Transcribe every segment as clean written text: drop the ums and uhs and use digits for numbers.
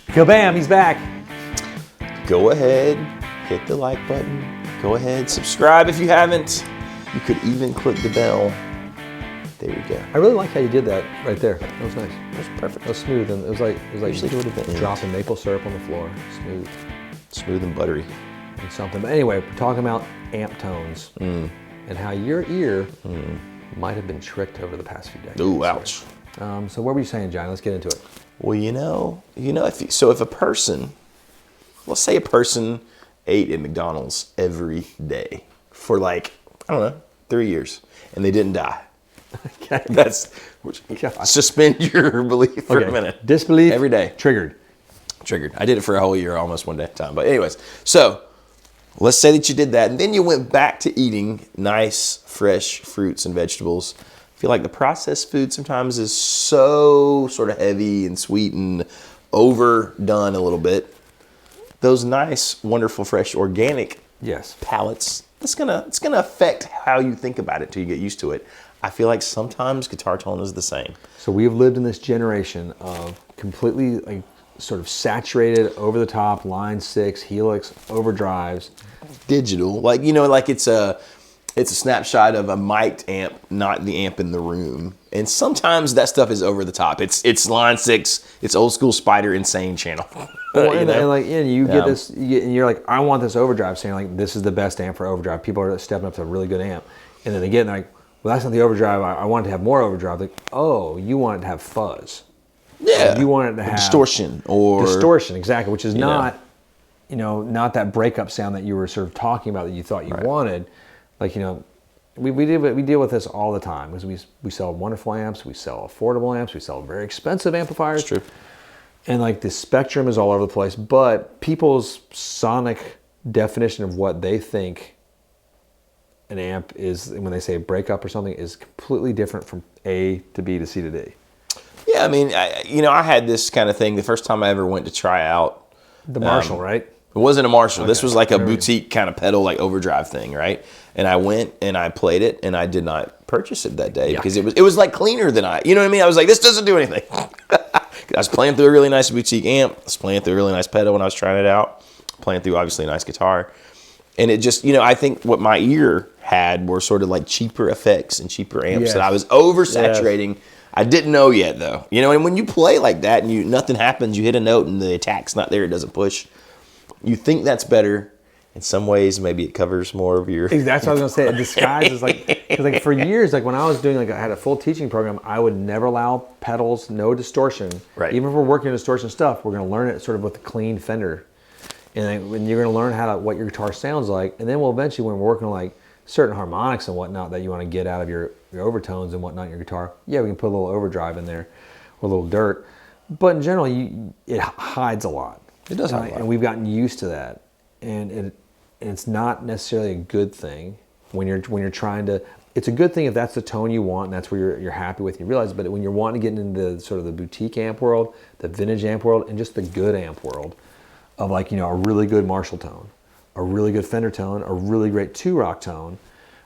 Kabam, he's back. Go ahead, hit the like button. Go ahead, subscribe if you haven't. You could even click the bell. There you go. I really like how you did that right there. That was nice. That was perfect. That was smooth, and it was like Usually do it at the end. dropping maple syrup on the floor. Smooth and buttery. And something. But anyway, we're talking about amp tones and how your ear might have been tricked over the past few decades. Ooh, ouch. So what were you saying, Johnny? Let's get into it. Well, if a person, let's say a person ate at McDonald's every day for 3 years, and they didn't die. Okay. Suspend your belief for a minute. Disbelief. Every day. Triggered. I did it for a whole year, almost one day at a time. But anyways, so let's say that you did that, and then you went back to eating nice, fresh fruits and vegetables. I feel like the processed food sometimes is so sort of heavy and sweet and overdone a little bit. Those nice, wonderful, fresh, organic palates, it's gonna affect how you think about it till you get used to it. I feel like sometimes guitar tone is the same. So we have lived in this generation of completely sort of saturated, over the top, line 6, Helix, overdrives. Digital, it's a snapshot of a mic'd amp, not the amp in the room. And sometimes that stuff is over the top. It's line 6, it's old school Spider Insane channel. You get this, and you're like, I want this overdrive, saying like, this is the best amp for overdrive. People are stepping up to a really good amp. And then they get, and they're like, well, that's not the overdrive. I want it to have more overdrive. Like, oh, you want it to have fuzz. Yeah. You want it to have distortion, exactly, which is not that breakup sound that you were sort of talking about that you thought you wanted. We deal with this all the time because we sell wonderful amps, we sell affordable amps, we sell very expensive amplifiers. That's true. And the spectrum is all over the place, but people's sonic definition of what they think an amp is when they say breakup or something is completely different from A to B to C to D. Yeah, I had this kind of thing the first time I ever went to try out the Marshall, right? It wasn't a Marshall. Okay. This was like a boutique kind of pedal, overdrive thing, right? And I went and I played it, and I did not purchase it that day because it was cleaner than I was like, this doesn't do anything. I was playing through a really nice boutique amp. I was playing through a really nice pedal when I was trying it out. Playing through obviously a nice guitar. And it just, I think what my ear had were sort of cheaper effects and cheaper amps that I was oversaturating. Yes. I didn't know yet though. And when you play like that and nothing happens, you hit a note and the attack's not there, it doesn't push. You think that's better. In some ways, maybe it covers more of your... That's what I was going to say. It disguises, because for years, when I was doing, I had a full teaching program, I would never allow pedals, no distortion. Right. Even if we're working on distortion stuff, we're going to learn it sort of with a clean Fender. And then you're going to learn what your guitar sounds like. And then eventually, when we're working on certain harmonics and whatnot that you want to get out of your overtones and whatnot in your guitar, we can put a little overdrive in there or a little dirt. But in general, it hides a lot. It does hide a lot. And we've gotten used to that. And it's not necessarily a good thing when you're trying to. It's a good thing if that's the tone you want and that's where you're happy with. You realize, but when you're wanting to get into sort of the boutique amp world, the vintage amp world, and just the good amp world of a really good Marshall tone, a really good Fender tone, a really great two-rock tone,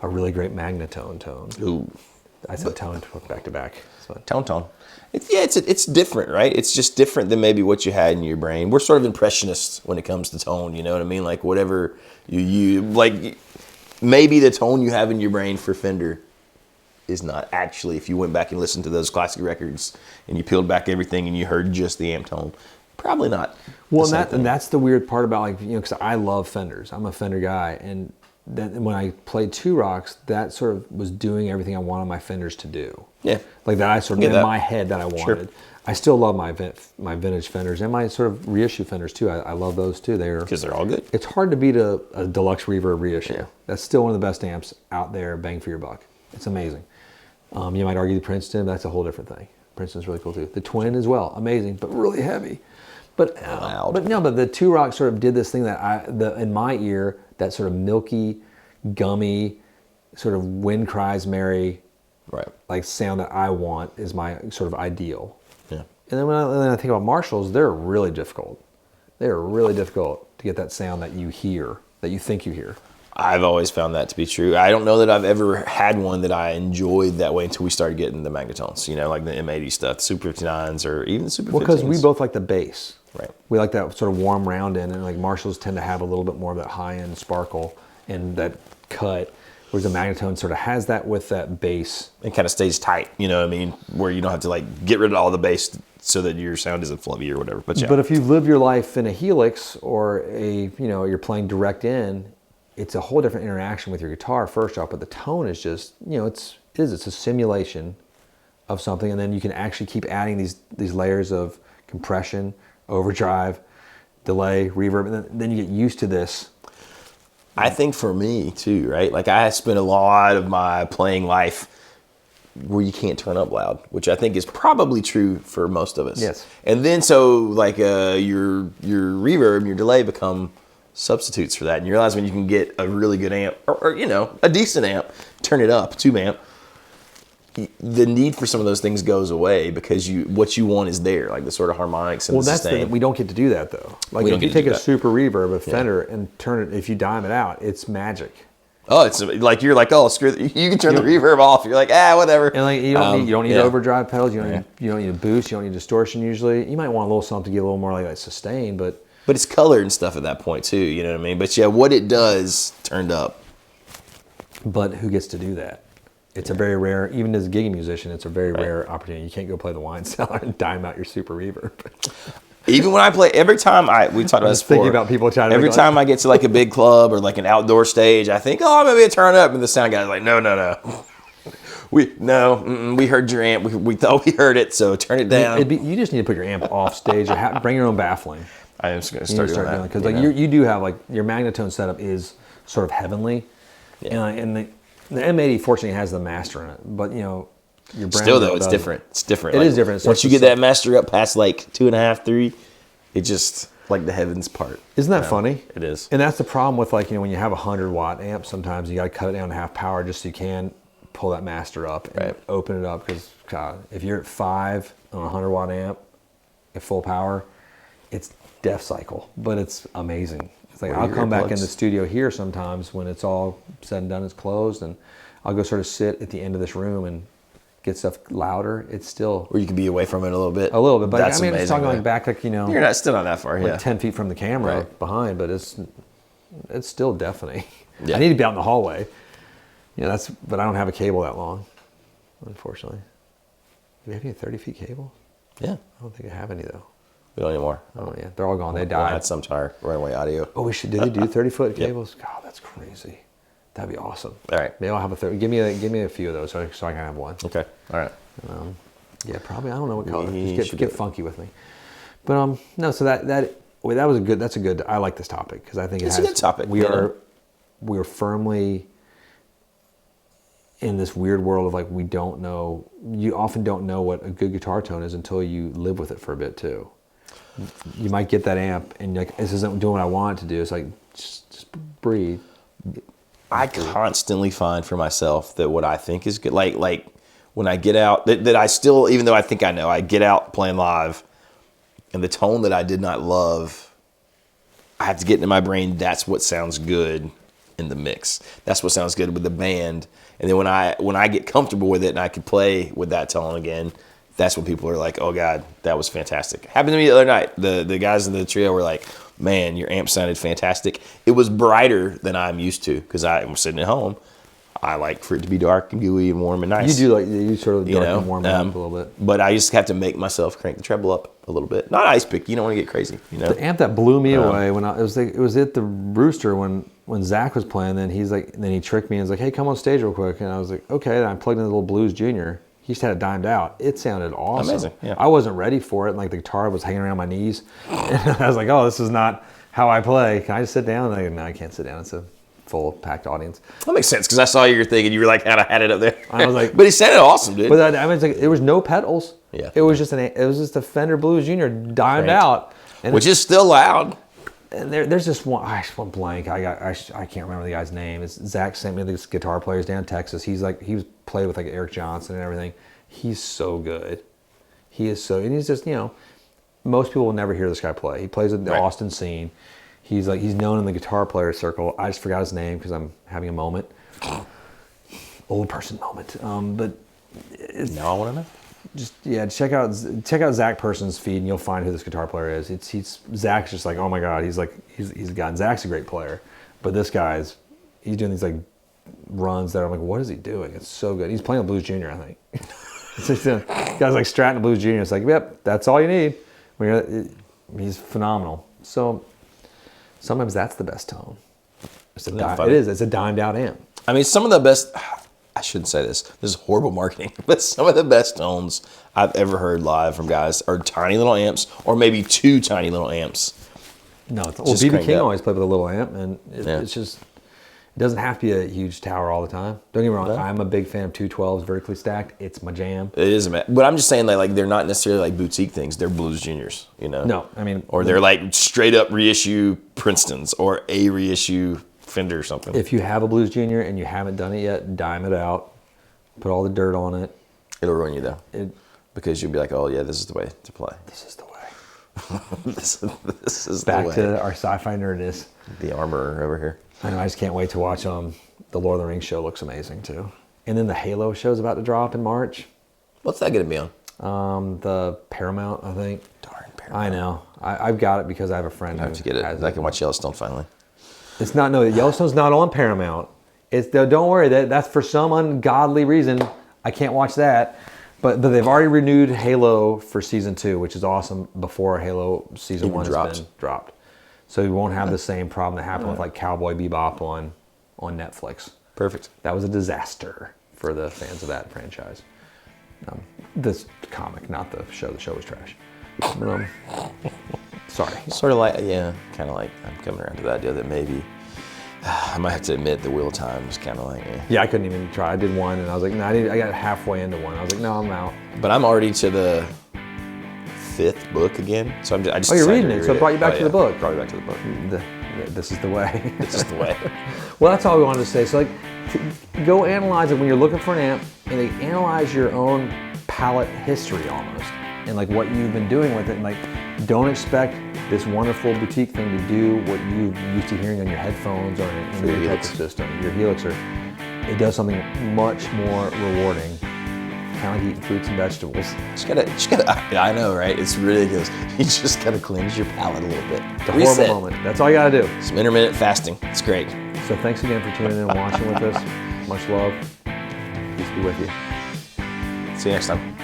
a really great Magnatone tone. Ooh, I said tone back to back. Tone. It's different, right? It's just different than maybe what you had in your brain. We're sort of impressionists when it comes to tone, you know what I mean? Whatever you use, maybe the tone you have in your brain for Fender is not actually, if you went back and listened to those classic records and you peeled back everything and you heard just the amp tone, probably not. Well, and that's the weird part about because I love Fenders. I'm a Fender guy, and then when I played two rocks, that sort of was doing everything I wanted my Fenders to do. Yeah. That I sort of in my head that I wanted. Sure. I still love my vintage Fenders and my sort of reissue Fenders too. I love those too. Because they're all good. It's hard to beat a deluxe reverb reissue. Yeah. That's still one of the best amps out there, bang for your buck. It's amazing. You might argue the Princeton, but that's a whole different thing. Princeton's really cool too. The Twin as well, amazing, but really heavy. But the two rock sort of did this thing that in my ear, that sort of milky, gummy, sort of wind cries merry, right? Sound that I want is my sort of ideal. Yeah. And then when I think about Marshalls, they're really difficult. They're really difficult to get that sound that you hear, that you think you hear. I've always found that to be true. I don't know that I've ever had one that I enjoyed that way until we started getting the Magnatones, like the M80 stuff, Super 59s or even the Super 15s. Well, because we both like the bass. Right. We like that sort of warm round end, and like Marshalls tend to have a little bit more of that high end sparkle and that cut, whereas the Magnatone sort of has that with that bass. It kind of stays tight, you know what I mean? Where you don't have to like get rid of all the bass so that your sound isn't flubby or whatever. But yeah. But if you live your life in a Helix or you're playing direct in, it's a whole different interaction with your guitar first off, but the tone is just, it's a simulation of something, and then you can actually keep adding these layers of compression, overdrive, delay, reverb, and then you get used to this. I think for me too, right? Like I spent a lot of my playing life where you can't turn up loud, which I think is probably true for most of us. Yes. And then so like your reverb and your delay become substitutes for that, and you realize when you can get a really good amp or a decent amp, turn it up, tube amp, the need for some of those things goes away because what you want is there, like the sort of harmonics and the sustain. We don't get to do that though. Like if you take a super reverb, a Fender, and turn it, if you dime it out, it's magic. Oh, it's like you're like, oh, screw it. You can turn the reverb off. You're like, whatever. And like you don't need overdrive pedals. You don't need a boost. You don't need distortion usually. You might want a little something to get a little more like that sustain, but it's color and stuff at that point too. You know what I mean? But yeah, what it does turned up. But who gets to do that? It's a very rare, even as a gigging musician, it's a very rare opportunity. You can't go play the wine cellar and dime out your super reverb. Even when I play, every time we talked about this before. Thinking about people trying to every time I get to like a big club or like an outdoor stage, I think, oh, maybe I turn up, and the sound guy's like, no. We heard your amp. We thought we heard it, so turn it down. You just need to put your amp off stage or bring your own baffling. I am just going to start doing that. Because like you do have like your Magnatone setup is sort of heavenly. Yeah. And the M80 fortunately has the master in it, but your brand still though it's different. It's different. It is different. Once you get that master up past like 2.5, 3, it just like the heavens part. Isn't that funny? It is. And that's the problem with like when you have a 100-watt amp. Sometimes you got to cut it down to half power just so you can pull that master up and open it up. Because if you're at 5 on a 100-watt amp at full power, it's death cycle, but it's amazing. It's like I'll come back in the studio here sometimes when it's all said and done, it's closed, and I'll go sort of sit at the end of this room and get stuff louder. It's still, or you can be away from it a little bit. But that's amazing, it's not going man. back like You're still not that far. Like 10 feet from the camera behind, but it's still deafening. Yeah. I need to be out in the hallway. But I don't have a cable that long, unfortunately. Do we have any 30-feet cables? Yeah. I don't think I have any though. We don't anymore. Oh yeah, they're all gone. They died. I had some tire runaway audio. Oh, did they do 30-foot cables? God, that's crazy. That'd be awesome. All right. Maybe I'll have a 30. Give me a few of those so I can have one. Okay. All right. Yeah, probably. I don't know what color. Just get funky with me. But no. So that's a good. I like this topic because I think it's a good topic. We are firmly in this weird world of like we don't know. You often don't know what a good guitar tone is until you live with it for a bit too. You might get that amp and you're like, this isn't doing what I want it to do. It's like, just breathe. I constantly find for myself that what I think is good, like when I get out, that I still, even though I think I know, I get out playing live and the tone that I did not love, I have to get into my brain, that's what sounds good in the mix. That's what sounds good with the band. And then when I get comfortable with it and I can play with that tone again, that's when people are like, oh God, that was fantastic. Happened to me the other night. The guys in the trio were like, man, your amp sounded fantastic. It was brighter than I'm used to because I'm sitting at home. I like for it to be dark and gooey and warm and nice. You sort of dark and warm it up a little bit. But I just have to make myself crank the treble up a little bit. Not ice pick. You don't want to get crazy. The amp that blew me away when it was at the Rooster when Zach was playing. Then he tricked me and was like, hey, come on stage real quick. And I was like, okay. And I plugged in the little Blues Junior. He just had it dimed out. It sounded awesome. Amazing. Yeah. I wasn't ready for it. And like the guitar was hanging around my knees. And I was like, oh, this is not how I play. Can I just sit down? And no, I can't sit down. It's a full packed audience. That makes sense because I saw your thing and you were like, had it up there. I was like, but he sounded awesome, dude. But I mean, there was no pedals. Yeah. It was just a Fender Blues Junior dimed out, and which is still loud. And there's this one. I just went blank. I can't remember the guy's name. Zach sent me this guitar player down in Texas. He was played with like Eric Johnson and everything. He's so good. And he's just, most people will never hear this guy play. He plays at the Austin scene. He's known in the guitar player circle. I just forgot his name because I'm having a moment. Old person moment. But now I want to know. check out Zach Person's feed and you'll find who this guitar player is. Zach's just like, oh my god, he's gotten. Zach's a great player, but this he's doing these like runs that I'm like, what is he doing? It's so good. He's playing a Blues Junior, I think. It's just, guys like Stratton Blues Junior. It's like, yep, that's all you need. He's phenomenal. So sometimes that's the best tone. It is. It's a dimed out amp. I mean, some of the best. I shouldn't say this. This is horrible marketing. But some of the best tones I've ever heard live from guys are tiny little amps, or maybe 2 tiny little amps. No, B.B. King always played with a little amp, and it's just. It doesn't have to be a huge tower all the time. Don't get me wrong. No. I'm a big fan of 212s vertically stacked. It's my jam. It is, but I'm just saying like they're not necessarily like boutique things. They're Blues Juniors, you know. No, I mean, or they're like straight up reissue Princetons or a reissue Fender or something. If you have a Blues Junior and you haven't done it yet, dime it out. Put all the dirt on it. It'll ruin you though, because you'll be like, oh yeah, this is the way to play. This is the way. this is back the way. to our sci-fi nerdness. The armor over here. I know. I just can't wait to watch the Lord of the Rings show. Looks amazing too. And then the Halo show's about to drop in March. What's that going to be on? The Paramount, I think. Darn Paramount. I know. I've got it because I have a friend. I have to get it. I can watch Yellowstone finally. It's not. No, Yellowstone's not on Paramount. Don't worry. That's for some ungodly reason. I can't watch that. But they've already renewed Halo for season 2, which is awesome. Before Halo season 1 has been dropped. So you won't have the same problem that happened with like Cowboy Bebop on Netflix. Perfect. That was a disaster for the fans of that franchise. This comic, not the show. The show was trash. Sorry. Sort of like, kind of like I'm coming around to the idea that maybe I might have to admit the Wheel of Time was kind of like, Yeah, I couldn't even try. I did one and I was like, no, I got halfway into one. I was like, no, I'm out. But I'm already to the 5th book again, so I just. Oh, you're reading it, so it brought you back to the book. Brought me back to the book. This is the way. This is the way. Well, that's all we wanted to say. So, go analyze it when you're looking for an amp, and analyze your own palette history almost, and like what you've been doing with it. And don't expect this wonderful boutique thing to do what you used to hearing on your headphones or in your Helix system, your Helix, or it does something much more rewarding. Kind of like eating fruits and vegetables. Just gotta, I know, right? It's ridiculous. You just gotta cleanse your palate a little bit. The horrible moment. That's all you gotta do. Some intermittent fasting. It's great. So thanks again for tuning in and watching with us. Much love. Peace be with you. See you next time.